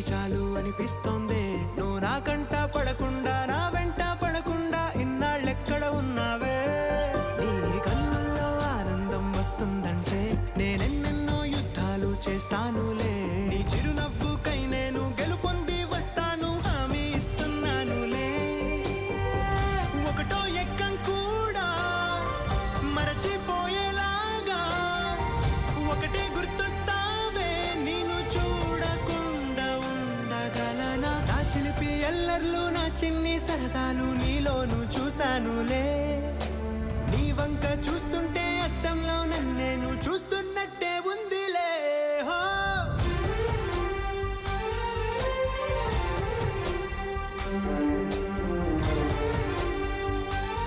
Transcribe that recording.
చాలు అనిపిస్తోందే. నువ్వు నా కంట పడకుండా నా వెంట పడకుండా ఇన్నాళ్ళెక్కడ ఉన్నావే. నీ కళ్ళల్లో ఆనందం వస్తుందంటే నేనెన్నెన్నో యుద్ధాలు చేస్తానులే. నీ చిరునవ్వుకై నేను గెలుపొంది వస్తాను, హామీ ఇస్తున్నానులే. ఒకటో ఎక్కం కూడా మరచిపోయేలాగా ఒకటే గుర్తొస్తావే. నేను చూడకుండా ఉండగలనా? నా చిలిపి ఎల్లర్లు నా చిన్ని సరదాలు నీలోను చూశానులే.